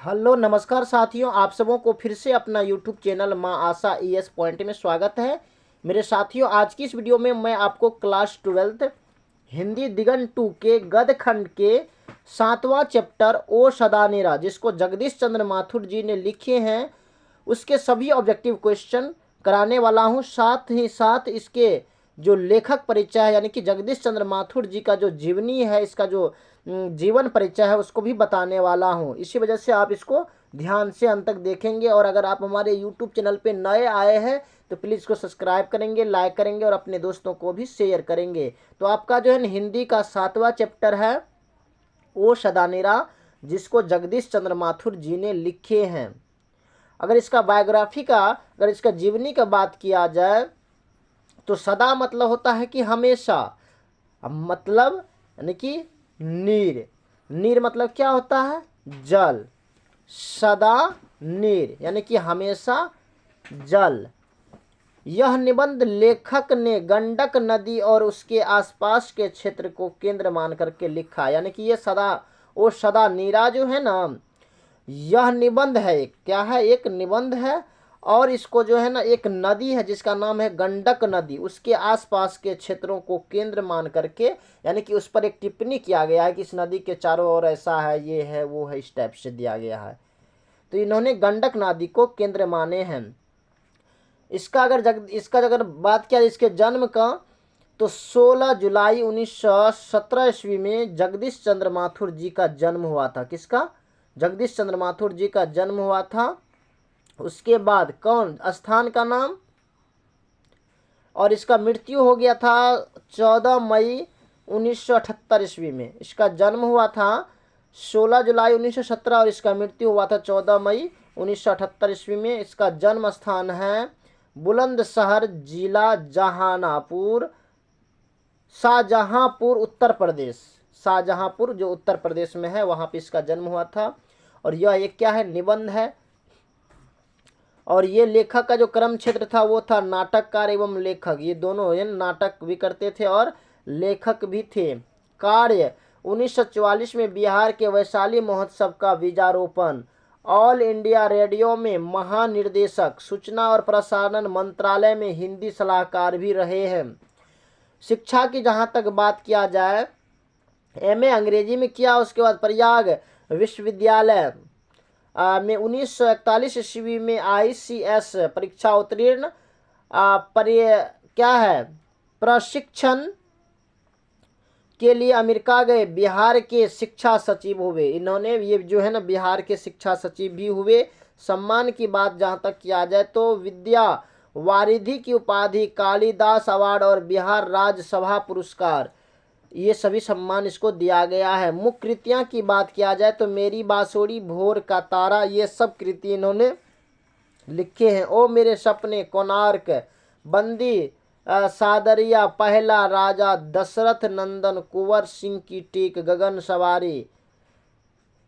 Hello नमस्कार साथियों, आप सबों को फिर से अपना यूट्यूब चैनल माँ आशा ES पॉइंट में स्वागत है। मेरे साथियों, आज की इस वीडियो में मैं आपको क्लास 12 हिंदी दिगंत 2 के गद्य खंड के 7वां चैप्टर ओ सदानेरा, जिसको जगदीश चंद्र माथुर जी ने लिखे हैं, उसके सभी ऑब्जेक्टिव क्वेश्चन कराने वाला हूँ। साथ ही साथ इसके जो लेखक परिचय है, यानी कि जगदीश चंद्र माथुर जी का जो जीवनी है, इसका जो जीवन परिचय है, उसको भी बताने वाला हूँ। इसी वजह से आप इसको ध्यान से अंत तक देखेंगे। और अगर आप हमारे यूट्यूब चैनल पे नए आए हैं तो प्लीज़ इसको सब्सक्राइब करेंगे, लाइक करेंगे और अपने दोस्तों को भी शेयर करेंगे। तो आपका जो है हिंदी का 7वां चैप्टर है ओ सदानेरा, जिसको जगदीश चंद्र माथुर जी ने लिखे हैं। अगर इसका बायोग्राफी का, अगर इसका जीवनी का बात किया जाए तो सदा मतलब होता है कि हमेशा, मतलब यानी कि नीर। नीर मतलब क्या होता है? जल। सदा नीर यानी कि हमेशा जल। यह निबंध लेखक ने गंडक नदी और उसके आसपास के क्षेत्र को केंद्र मान करके लिखा। यानी कि ये सदा नीरा जो है ना, यह निबंध है। एक क्या है? एक निबंध है। और इसको जो है ना, एक नदी है जिसका नाम है गंडक नदी, उसके आसपास के क्षेत्रों को केंद्र मान करके, यानी कि उस पर एक टिप्पणी किया गया है कि इस नदी के चारों ओर ऐसा है, ये है, वो है, इस टाइप से दिया गया है। तो इन्होंने गंडक नदी को केंद्र माने हैं। इसका अगर बात किया इसके जन्म का, तो 16 जुलाई 1917 ईस्वी में जगदीश चंद्र माथुर जी का जन्म हुआ था। किसका? जगदीश चंद्र माथुर जी का जन्म हुआ था। उसके बाद कौन? स्थान का नाम। और इसका मृत्यु हो गया था 14 मई 1978 ईस्वी में। इसका जन्म हुआ था 16 जुलाई 1917 और इसका मृत्यु हुआ था 14 मई 1978 ईस्वी में। इसका जन्म स्थान है बुलंदशहर, जिला जहानापुर, शाहजहांपुर, उत्तर प्रदेश। शाहजहांपुर जो उत्तर प्रदेश में है, वहां पे इसका जन्म हुआ था। और यह एक क्या है? निबंध है। और ये लेखक का जो कर्म क्षेत्र था वो था नाटककार एवं लेखक। ये दोनों नाटक भी करते थे और लेखक भी थे। कार्य 1944 में बिहार के वैशाली महोत्सव का बीजारोपण। ऑल इंडिया रेडियो में महानिर्देशक, सूचना और प्रसारण मंत्रालय में हिंदी सलाहकार भी रहे हैं। शिक्षा की जहाँ तक बात किया जाए, MA अंग्रेजी में किया। उसके बाद प्रयाग विश्वविद्यालय में 1941 ईस्वी में ICS परीक्षा उत्तीर्ण। क्या है? प्रशिक्षण के लिए अमेरिका गए। बिहार के शिक्षा सचिव हुए इन्होंने। ये जो है ना, बिहार के शिक्षा सचिव भी हुए। सम्मान की बात जहाँ तक किया जाए तो विद्या वारिधि की उपाधि, कालिदास अवार्ड और बिहार राज्यसभा पुरस्कार, ये सभी सम्मान इसको दिया गया है। मुख्य कृतियाँ की बात किया जाए तो मेरी बांसुरी, भोर का तारा, ये सब कृति इन्होंने लिखे हैं। ओ मेरे सपने, कोणार्क, बंदी सादरिया, पहला राजा, दशरथ नंदन, कुंवर सिंह की टीक, गगन सवारी,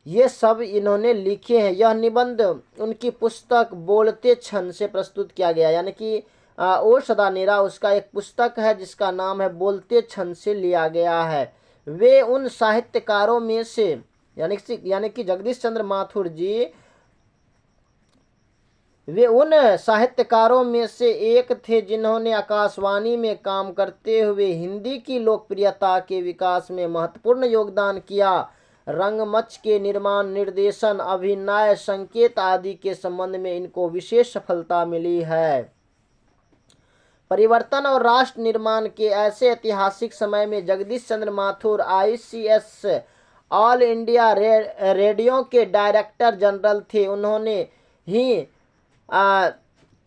ये सब इन्होंने लिखे हैं। यह निबंध उनकी पुस्तक बोलते क्षण से प्रस्तुत किया गया। यानी कि ओ सदानेरा उसका एक पुस्तक है जिसका नाम है बोलते क्षण से लिया गया है। वे उन साहित्यकारों में से, यानी कि जगदीश चंद्र माथुर जी, वे उन साहित्यकारों में से एक थे जिन्होंने आकाशवाणी में काम करते हुए हिंदी की लोकप्रियता के विकास में महत्वपूर्ण योगदान किया। रंगमंच के निर्माण, निर्देशन, अभिनय, संकेत आदि के संबंध में इनको विशेष सफलता मिली है। परिवर्तन और राष्ट्र निर्माण के ऐसे ऐतिहासिक समय में Jagdish Chandra Mathur ICS all India radio के डायरेक्टर जनरल थे। उन्होंने ही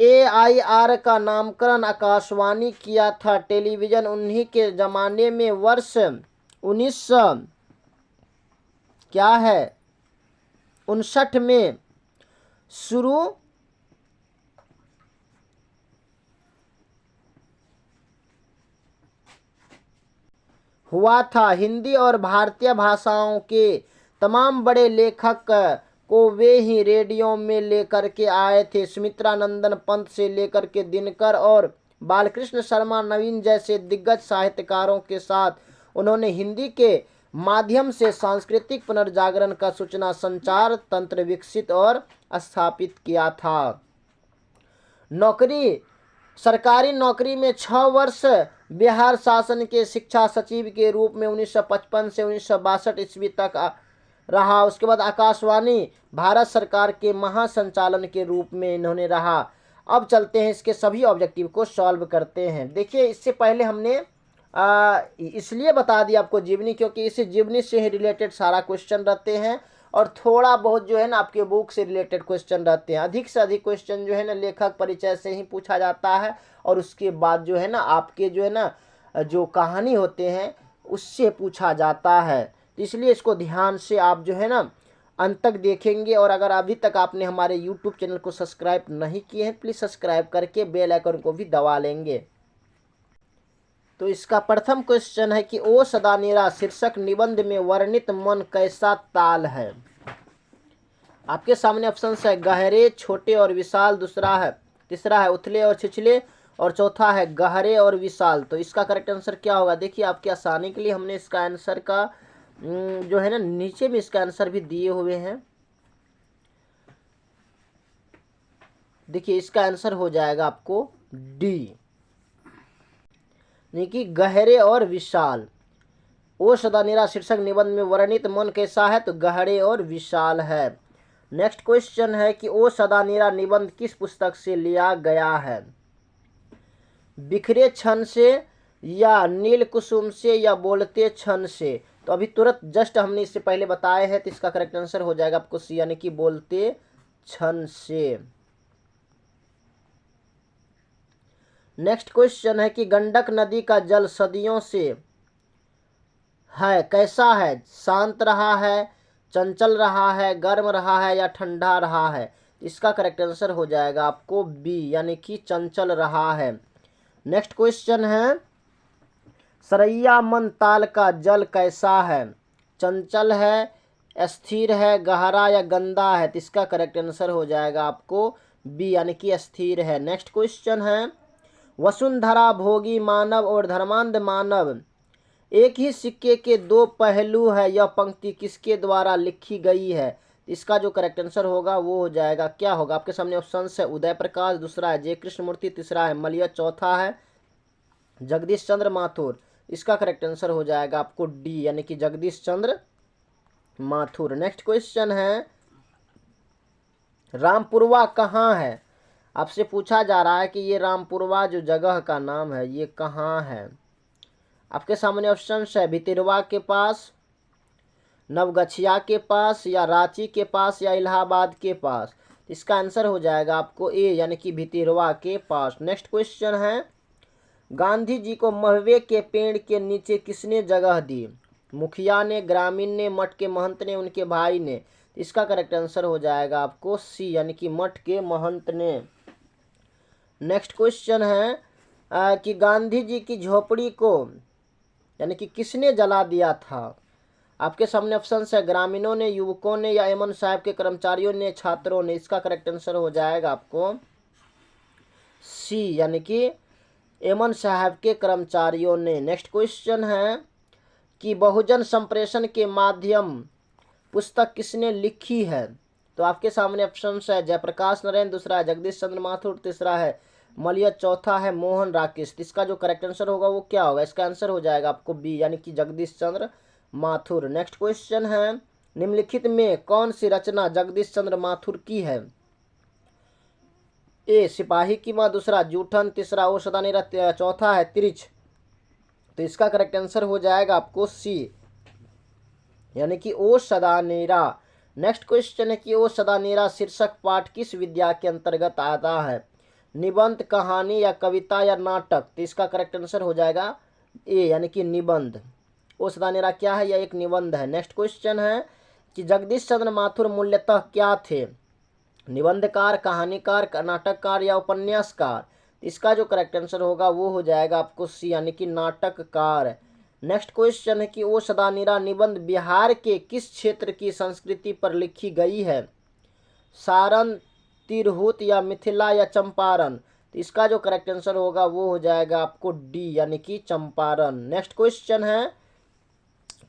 AIR का नामकरण आकाशवाणी किया था। टेलीविज़न उन्हीं के ज़माने में वर्ष 1959 में शुरू हुआ था। हिंदी और भारतीय भाषाओं के तमाम बड़े लेखक को वे ही रेडियो में लेकर के आए थे। सुमित्रा नंदन पंत से लेकर के दिनकर और बालकृष्ण शर्मा, नवीन जैसे दिग्गज साहित्यकारों के साथ उन्होंने हिंदी के माध्यम से सांस्कृतिक पुनर्जागरण का सूचना संचार तंत्र विकसित और स्थापित किया था। नौकरी, सरकारी नौकरी में 6 वर्ष बिहार शासन के शिक्षा सचिव के रूप में 1955 से 1962 ईस्वी तक रहा। उसके बाद आकाशवाणी भारत सरकार के महासंचालन के रूप में इन्होंने रहा। अब चलते हैं इसके सभी ऑब्जेक्टिव को सॉल्व करते हैं। देखिए, इससे पहले हमने इसलिए बता दिया आपको जीवनी, क्योंकि इसी जीवनी से ही रिलेटेड सारा क्वेश्चन रहते हैं और थोड़ा बहुत जो है ना आपके बुक से रिलेटेड क्वेश्चन रहते हैं। अधिक से अधिक क्वेश्चन जो है ना लेखक परिचय से ही पूछा जाता है और उसके बाद जो है ना आपके जो है ना जो कहानी होते हैं उससे पूछा जाता है। इसलिए इसको ध्यान से आप जो है ना अंत तक देखेंगे। और अगर अभी तक आपने हमारे YouTube चैनल को सब्सक्राइब नहीं किए हैं, प्लीज़ सब्सक्राइब करके बेल आइकन को भी दबा लेंगे। तो इसका प्रथम क्वेश्चन है कि ओ सदा नेरा शीर्षक निबंध में वर्णित मन कैसा ताल है। आपके सामने ऑप्शन है गहरे, छोटे और विशाल, तीसरा है उथले और छिछले और चौथा है गहरे और विशाल। तो इसका करेक्ट आंसर क्या होगा? देखिए, आपकी आसानी के लिए हमने इसका आंसर का जो है ना नीचे में इसका आंसर भी दिए हुए हैं। देखिए, इसका आंसर हो जाएगा आपको डी, यानी कि गहरे और विशाल। ओ सदा नेरा शीर्षक निबंध में वर्णित मन कैसा है, तो गहरे और विशाल है। नेक्स्ट क्वेश्चन है कि ओ सदा नेरा निबंध किस पुस्तक से लिया गया है? बिखरे छन से या नील कुसुम से या बोलते छन से? तो अभी तुरंत जस्ट हमने इससे पहले बताए हैं, तो इसका करेक्ट आंसर हो जाएगा आपको सी, यानी कि बोलते छन से। नेक्स्ट क्वेश्चन है कि गंडक नदी का जल सदियों से है कैसा है? शांत रहा है, चंचल रहा है, गर्म रहा है या ठंडा रहा है? इसका करेक्ट आंसर हो जाएगा आपको बी, यानी कि चंचल रहा है। नेक्स्ट क्वेश्चन है सरैया मन ताल का जल कैसा है? चंचल है, स्थिर है, गहरा या गंदा है? तो इसका करेक्ट आंसर हो जाएगा आपको बी, यानी कि स्थिर है। नेक्स्ट क्वेश्चन है वसुंधरा भोगी मानव और धर्मांध मानव एक ही सिक्के के दो पहलू है, यह पंक्ति किसके द्वारा लिखी गई है? इसका जो करेक्ट आंसर होगा वो हो जाएगा, क्या होगा? आपके सामने ऑप्शन है उदय प्रकाश, दूसरा है जय कृष्णमूर्ति, तीसरा है मलय, चौथा है जगदीश चंद्र माथुर। इसका करेक्ट आंसर हो जाएगा आपको डी, यानी कि जगदीश चंद्र माथुर। नेक्स्ट क्वेश्चन है रामपुरवा कहाँ है? आपसे पूछा जा रहा है कि ये रामपुरवा जो जगह का नाम है ये कहाँ है? आपके सामने ऑप्शन है भितिरवा के पास, नवगछिया के पास या रांची के पास या इलाहाबाद के पास? इसका आंसर हो जाएगा आपको ए, यानी कि भितिरवा के पास। नेक्स्ट क्वेश्चन है गांधी जी को महुए के पेड़ के नीचे किसने जगह दी? मुखिया ने, ग्रामीण ने, मठ के महंत ने, उनके भाई ने? इसका करेक्ट आंसर हो जाएगा आपको सी, यानी कि मठ के महंत ने। नेक्स्ट क्वेश्चन है कि गांधी जी की झोपड़ी को यानी कि किसने जला दिया था? आपके सामने ऑप्शन है ग्रामीणों ने, युवकों ने या एमन साहब के कर्मचारियों ने, छात्रों ने? इसका करेक्ट आंसर हो जाएगा आपको सी, यानी कि एमन साहब के कर्मचारियों ने। नेक्स्ट क्वेश्चन है कि बहुजन संप्रेषण के माध्यम पुस्तक किसने लिखी है? तो आपके सामने ऑप्शन है जयप्रकाश नारायण, दूसरा है जगदीश चंद्र माथुर, तीसरा है मलय, चौथा है मोहन राकेश। इसका जो करेक्ट आंसर होगा वो क्या होगा? इसका आंसर हो जाएगा आपको बी, यानी कि जगदीश चंद्र माथुर। नेक्स्ट क्वेश्चन है निम्नलिखित में कौन सी रचना जगदीश चंद्र माथुर की है? ए सिपाही की मां, दूसरा जूठन, तीसरा ओ सदा नेरा, चौथा है तिरिच। तो इसका करेक्ट आंसर हो जाएगा आपको सी, यानी कि ओ सदा नेरा। नेक्स्ट क्वेश्चन है कि ओ सदा नेरा शीर्षक पाठ किस विद्या के अंतर्गत आता है? निबंध, कहानी या कविता या नाटक? तो इसका करेक्ट आंसर हो जाएगा ए, यानी कि निबंध। ओ सदा नेरा क्या है? यह एक निबंध है। नेक्स्ट क्वेश्चन है कि जगदीश चंद्र माथुर मूल्यतः क्या थे? निबंधकार, कहानीकार, नाटककार या उपन्यासकार? इसका जो करेक्ट आंसर होगा वो हो जाएगा आपको सी, यानी कि नाटककार। नेक्स्ट क्वेश्चन है कि ओ सदा नेरा निबंध बिहार के किस क्षेत्र की संस्कृति पर लिखी गई है? सारण, तिरहुत या मिथिला या चंपारण? तो इसका जो करेक्ट आंसर होगा वो हो जाएगा आपको डी, यानी कि चंपारण। नेक्स्ट क्वेश्चन है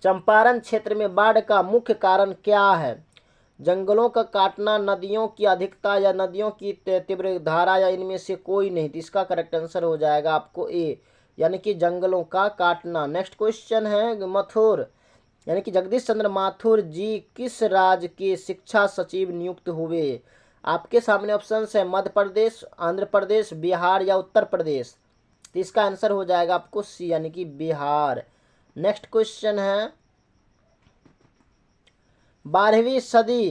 चंपारण क्षेत्र में बाढ़ का मुख्य कारण क्या है? जंगलों का काटना, नदियों की अधिकता या नदियों की तीव्र धारा या इनमें से कोई नहीं। तो इसका करेक्ट आंसर हो जाएगा आपको ए, यानी कि जंगलों का काटना। नेक्स्ट क्वेश्चन है मथुर यानी कि जगदीश चंद्र माथुर जी किस राज्य के शिक्षा सचिव नियुक्त हुए? आपके सामने ऑप्शन है मध्य प्रदेश, आंध्र प्रदेश, बिहार या उत्तर प्रदेश। तो इसका आंसर हो जाएगा आपको सी, यानी कि बिहार। नेक्स्ट क्वेश्चन है 12वीं सदी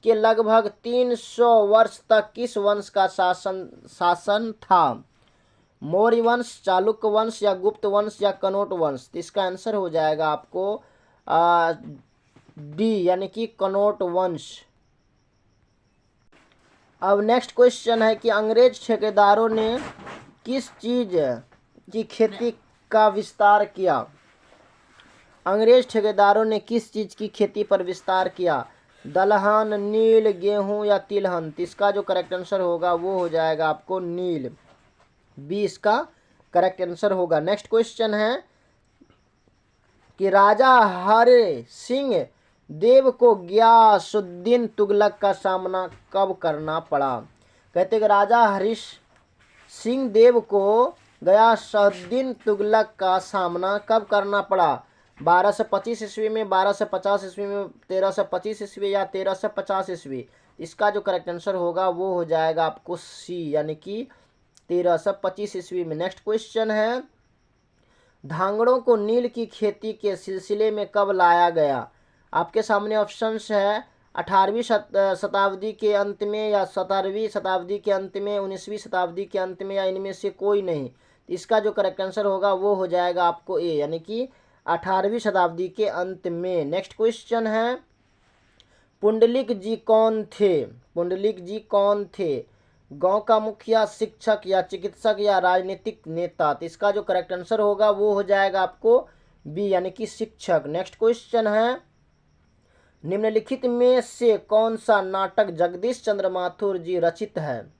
के लगभग 300 वर्ष तक किस वंश का शासन था? मौर्य वंश, चालुक्य वंश या गुप्त वंश या कनौज वंश। तो इसका आंसर हो जाएगा आपको डी, यानी कि कनौज वंश। अब नेक्स्ट क्वेश्चन है कि अंग्रेज ठेकेदारों ने किस चीज की खेती का विस्तार किया? अंग्रेज ठेकेदारों ने किस चीज की खेती पर विस्तार किया? दलहन, नील, गेहूं या तिलहन। तो इसका जो करेक्ट आंसर होगा वो हो जाएगा आपको नील, बी इसका करेक्ट आंसर होगा। नेक्स्ट क्वेश्चन है कि राजा हरि सिंह देव को गयासुद्दीन तुगलक का सामना कब करना पड़ा? कहते कि राजा हरि सिंह देव को गयासुद्दीन तुगलक का सामना कब करना पड़ा? 1225 ईस्वी में, 1250 ईस्वी में, 1325 ईस्वी या 1350 ईस्वी। इसका जो करेक्ट आंसर होगा वो हो जाएगा आपको सी, यानी कि 1325 ईस्वी में। नेक्स्ट क्वेश्चन है धांगड़ों को नील की खेती के सिलसिले में कब लाया गया? आपके सामने ऑप्शंस है 18वीं शताब्दी के अंत में या 17वीं शताब्दी के अंत में, 19वीं शताब्दी के अंत में या इनमें से कोई नहीं। इसका जो करेक्ट आंसर होगा वो हो जाएगा आपको ए, यानी कि 18वीं शताब्दी के अंत में। नेक्स्ट क्वेश्चन है पुंडलिक जी कौन थे? पुंडलिक जी कौन थे? गांव का मुखिया, शिक्षक या चिकित्सक या राजनीतिक नेता। तो इसका जो करेक्ट आंसर होगा वो हो जाएगा आपको बी, यानी कि शिक्षक। नेक्स्ट क्वेश्चन है निम्नलिखित में से कौन सा नाटक जगदीश चंद्र माथुर जी रचित है?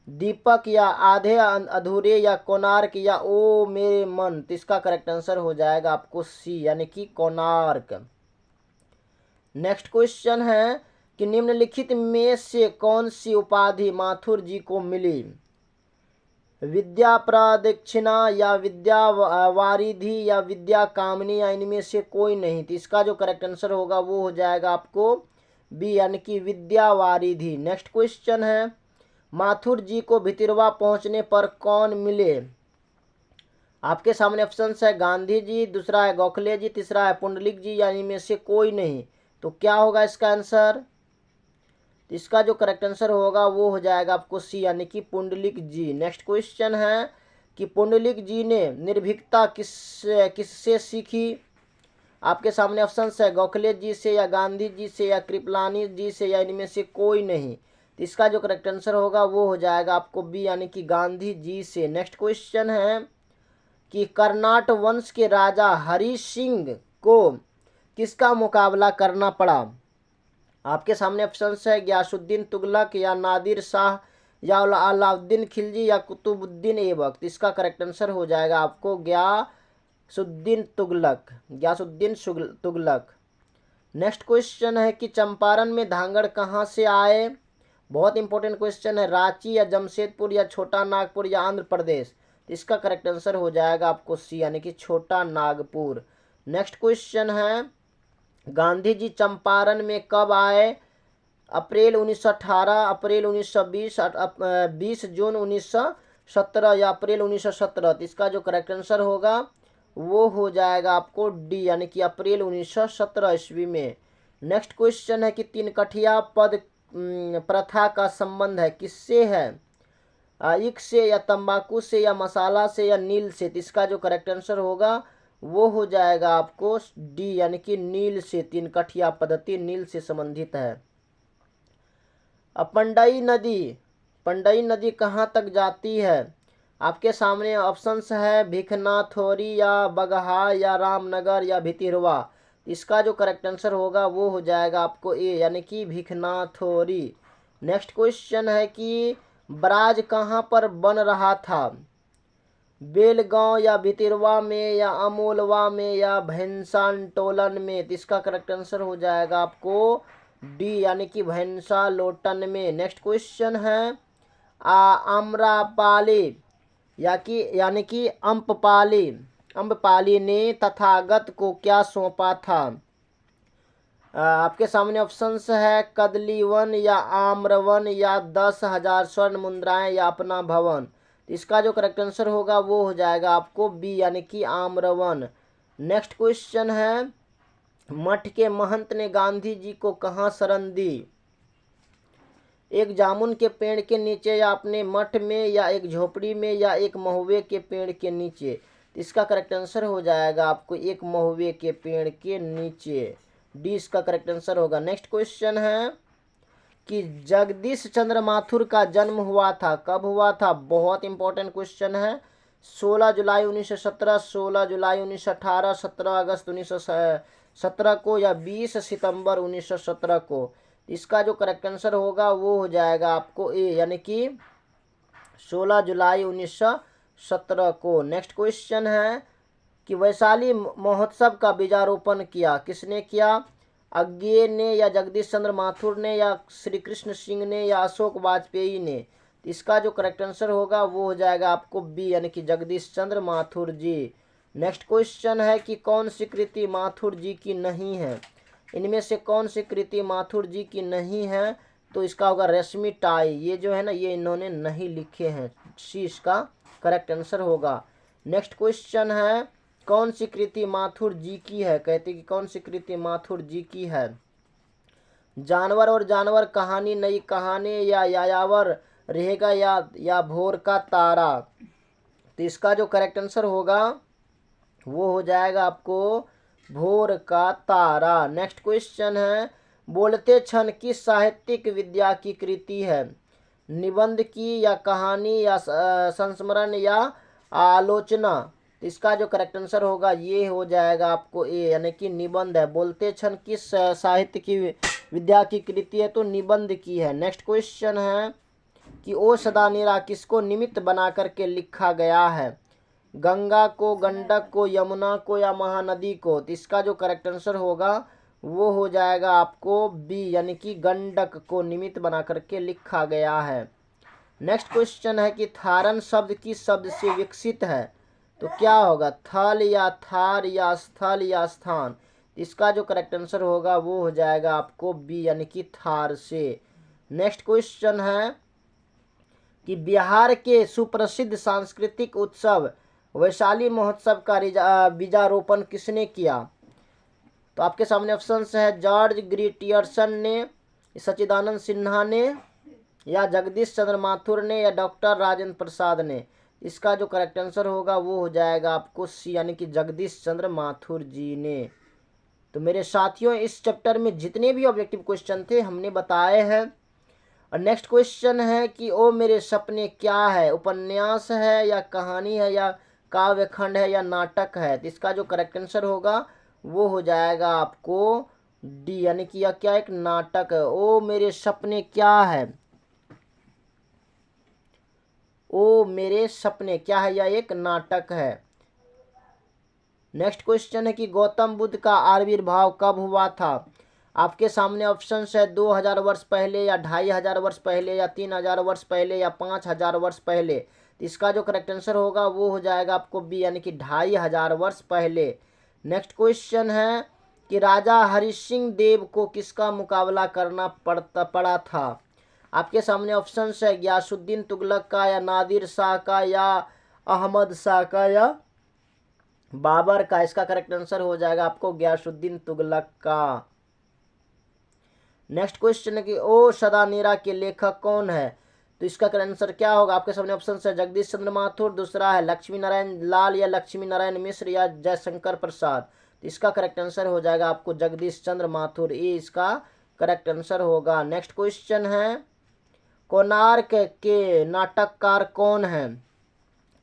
दीपक या आधे अधूरे या कोणार्क या ओ मेरे मन। तो इसका करेक्ट आंसर हो जाएगा आपको सी, यानी कि कोणार्क। नेक्स्ट क्वेश्चन है कि निम्नलिखित में से कौन सी उपाधि माथुर जी को मिली? विद्या प्रदक्षिणा या विद्या वारिधि या विद्या कामनी या इनमें से कोई नहीं। तो इसका जो करेक्ट आंसर होगा वो हो जाएगा आपको बी, यानी कि विद्या वारिधि। नेक्स्ट क्वेश्चन है माथुर जी को भितरवा पहुंचने पर कौन मिले? आपके सामने ऑप्शन है गांधी जी, दूसरा है गोखले जी, तीसरा है पुंडलिक जी या इनमें से कोई नहीं। तो क्या होगा इसका आंसर? इसका जो करेक्ट आंसर होगा वो हो जाएगा आपको सी, यानी कि पुंडलिक जी। नेक्स्ट क्वेश्चन है कि पुंडलिक जी ने निर्भीकता किससे सीखी? आपके सामने ऑप्शन है गोखले जी से या गांधी जी से या कृपलानी जी से या इनमें से कोई नहीं। तो इसका जो करेक्ट आंसर होगा वो हो जाएगा आपको बी, यानी कि गांधी जी से। नेक्स्ट क्वेश्चन है कि कर्नाट वंश के राजा हरि सिंह को किसका मुकाबला करना पड़ा? आपके सामने ऑप्शन है गयासुद्दीन तुगलक या नादिर शाह या अलाउद्दीन खिलजी या कुतुबुद्दीन ऐबक। तो इसका करेक्ट आंसर हो जाएगा आपको गयासुद्दीन तुगलक, गयासुद्दीन तुगलक। नेक्स्ट क्वेश्चन है कि चंपारण में धांगड़ कहाँ से आए? बहुत इंपॉर्टेंट क्वेश्चन है। रांची या जमशेदपुर या छोटा नागपुर या आंध्र प्रदेश। तो इसका करेक्ट आंसर हो जाएगा आपको सी, यानी कि छोटा नागपुर। नेक्स्ट क्वेश्चन है गांधी जी चंपारण में कब आए? अप्रैल 1918, अप्रैल 1920, 20 जून 1917 या अप्रैल 1917। तो इसका जो करेक्ट आंसर होगा वो हो जाएगा आपको डी, यानी कि अप्रैल 1917 ईस्वी में। नेक्स्ट क्वेश्चन है कि तीन कठिया पद प्रथा का संबंध है किससे है? इक से या तंबाकू से या मसाला से या नील से। तो इसका जो करेक्ट आंसर होगा वो हो जाएगा आपको डी, यानी कि नील से। तीन कठिया पद्धति नील से संबंधित है। अब पंडई नदी कहाँ तक जाती है? आपके सामने ऑप्शंस है भिखनाथोरी या बगहा या रामनगर या भितिरवा। इसका जो करेक्ट आंसर होगा वो हो जाएगा आपको ए, यानी कि भिखनाथोरी। नेक्स्ट क्वेश्चन है कि ब्राज कहाँ पर बन रहा था? बेलगांव या भितिरवा में या अमोलवा में या भैंसाटोलन में। तो इसका करेक्ट आंसर हो जाएगा आपको डी यानी कि भैंसालोटन में। नेक्स्ट क्वेश्चन है आम्रपाली यानी कि अम्बपाली ने तथागत को क्या सौंपा था। आपके सामने ऑप्शंस है कदली वन या आम्रवन या 10,000 स्वर्ण मुद्राएं या अपना भवन। इसका जो करेक्ट आंसर होगा वो हो जाएगा आपको बी यानी कि आम्रवन। नेक्स्ट क्वेश्चन है मठ के महंत ने गांधी जी को कहाँ शरण दी। एक जामुन के पेड़ के नीचे या अपने मठ में या एक झोपड़ी में या एक महुए के पेड़ के नीचे। इसका करेक्ट आंसर हो जाएगा आपको एक महुए के पेड़ के नीचे। डी इसका करेक्ट आंसर होगा। नेक्स्ट क्वेश्चन है कि जगदीश चंद्र माथुर का जन्म हुआ था, कब हुआ था। बहुत इंपॉर्टेंट क्वेश्चन है। 16 जुलाई 1917, 16 जुलाई 1918, 17 अगस्त 1917 को या 20 सितंबर 1917 को। इसका जो करेक्ट आंसर होगा वो हो जाएगा आपको ए यानी कि 16 जुलाई 1917 को। नेक्स्ट क्वेश्चन है कि वैशाली महोत्सव का बीजारोपण किया, किसने किया। अज्ञे ने या जगदीश चंद्र माथुर ने या श्री कृष्ण सिंह ने या अशोक वाजपेयी ने। इसका जो करेक्ट आंसर होगा वो हो जाएगा आपको बी यानी कि जगदीश चंद्र माथुर जी। नेक्स्ट क्वेश्चन है कि कौन सी कृति माथुर जी की नहीं है। इनमें से कौन सी कृति माथुर जी की नहीं है। तो इसका होगा रेशमी टाई। ये जो है ना ये इन्होंने नहीं लिखे हैं। सी इसका करेक्ट आंसर होगा। नेक्स्ट क्वेश्चन है कौन सी कृति माथुर जी की है। कहते कि कौन सी कृति माथुर जी की है। जानवर और जानवर कहानी, नई कहानी या यायावर रहेगा या भोर का तारा। तो इसका जो करेक्ट आंसर होगा वो हो जाएगा आपको भोर का तारा। नेक्स्ट क्वेश्चन है बोलते क्षण किस साहित्यिक विद्या की कृति है। निबंध की या कहानी या संस्मरण या आलोचना। तो इसका जो करेक्ट आंसर होगा ये हो जाएगा आपको ए यानी कि निबंध है। बोलते क्षण किस साहित्य की विद्या की कृति है। तो निबंध की है। नेक्स्ट क्वेश्चन है कि ओ सदा नीरा किसको निमित्त बना करके लिखा गया है। गंगा को, गंडक को, यमुना को या महानदी को। तो इसका जो करेक्ट आंसर होगा वो हो जाएगा आपको बी यानी कि गंडक को निमित्त बना करके लिखा गया है। नेक्स्ट क्वेश्चन है कि थारन शब्द किस शब्द से विकसित है। तो क्या होगा थल या थार या स्थल या स्थान। इसका जो करेक्ट आंसर होगा वो हो जाएगा आपको बी यानी कि थार से। नेक्स्ट क्वेश्चन है कि बिहार के सुप्रसिद्ध सांस्कृतिक उत्सव वैशाली महोत्सव का बीजारोपण किसने किया। तो आपके सामने ऑप्शंस है जॉर्ज ग्रिटियर्सन ने, सच्चिदानंद सिन्हा ने या जगदीश चंद्र माथुर ने या डॉक्टर राजेंद्र प्रसाद ने। इसका जो करेक्ट आंसर होगा वो हो जाएगा आपको सी यानी कि जगदीश चंद्र माथुर जी ने। तो मेरे साथियों इस चैप्टर में जितने भी ऑब्जेक्टिव क्वेश्चन थे हमने बताए हैं। और नेक्स्ट क्वेश्चन है कि ओ मेरे सपने क्या है। उपन्यास है या कहानी है या काव्य खंड है या नाटक है। तो इसका जो करेक्ट आंसर होगा वो हो जाएगा आपको डी यानी कि यह क्या एक नाटक है। ओ मेरे सपने क्या है। ओ मेरे सपने क्या है, यह एक नाटक है। नेक्स्ट क्वेश्चन है कि गौतम बुद्ध का आविर्भाव कब हुआ था। आपके सामने ऑप्शंस है 2000 वर्ष पहले या 2500 वर्ष पहले या 3000 वर्ष पहले या 5000 वर्ष पहले। तो इसका जो करेक्ट आंसर होगा वो हो जाएगा आपको बी यानी कि 2500 वर्ष पहले। नेक्स्ट क्वेश्चन है कि राजा हरि सिंह देव को किसका मुकाबला करना पड़ा था। आपके सामने ऑप्शंस है गियासुद्दीन तुगलक का या नादिर शाह का या अहमद शाह का या बाबर का। इसका करेक्ट आंसर हो जाएगा आपको गियासुद्दीन तुगलक का। नेक्स्ट क्वेश्चन है कि ओ सदा नीरा के लेखक कौन है। तो इसका आंसर क्या होगा। आपके सामने ऑप्शन है जगदीश चंद्र माथुर, दूसरा है लक्ष्मी नारायण लाल या लक्ष्मी नारायण मिश्र या जयशंकर प्रसाद। तो इसका करेक्ट आंसर हो जाएगा आपको जगदीश चंद्र माथुर। ये इसका करेक्ट आंसर होगा। नेक्स्ट क्वेश्चन है कोणार्क के नाटककार कौन है।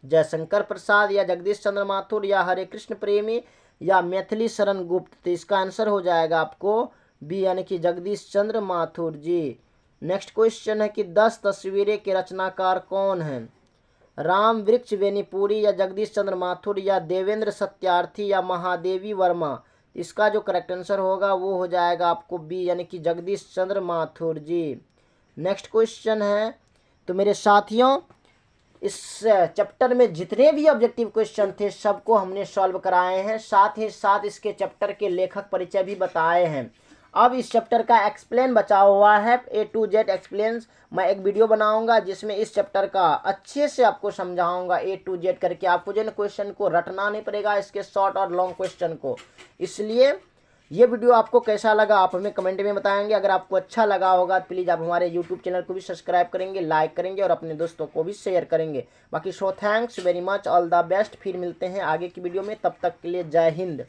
जयशंकर प्रसाद या जगदीश चंद्र माथुर या हरे कृष्ण प्रेमी या मैथिली शरण गुप्त। तो इसका आंसर हो जाएगा आपको बी यानी कि जगदीश चंद्र माथुर जी। नेक्स्ट क्वेश्चन है कि 10 तस्वीरें के रचनाकार कौन हैं। राम वृक्ष बेनीपुरी या जगदीश चंद्र माथुर या देवेंद्र सत्यार्थी या महादेवी वर्मा। इसका जो करेक्ट आंसर होगा वो हो जाएगा आपको बी, यानी कि जगदीश चंद्र माथुर जी। नेक्स्ट क्वेश्चन है, तो मेरे साथियों इस चैप्टर में जितने भी ऑब्जेक्टिव क्वेश्चन थे सबको हमने सॉल्व कराए हैं, साथ ही साथ इसके चैप्टर के लेखक परिचय भी बताए हैं। अब इस चैप्टर का एक्सप्लेन बचा हुआ है, A to Z एक्सप्लेन्स। मैं एक वीडियो बनाऊंगा जिसमें इस चैप्टर का अच्छे से आपको समझाऊंगा A to Z करके। आपको जो क्वेश्चन को रटना नहीं पड़ेगा, इसके शॉर्ट और लॉन्ग क्वेश्चन को। इसलिए ये वीडियो आपको कैसा लगा आप हमें कमेंट में बताएंगे। अगर आपको अच्छा लगा होगा तो प्लीज़ आप हमारे यूट्यूब चैनल को भी सब्सक्राइब करेंगे, लाइक करेंगे और अपने दोस्तों को भी शेयर करेंगे। बाकी thanks very much, all the best. फिर मिलते हैं आगे की वीडियो में, तब तक के लिए जय हिंद।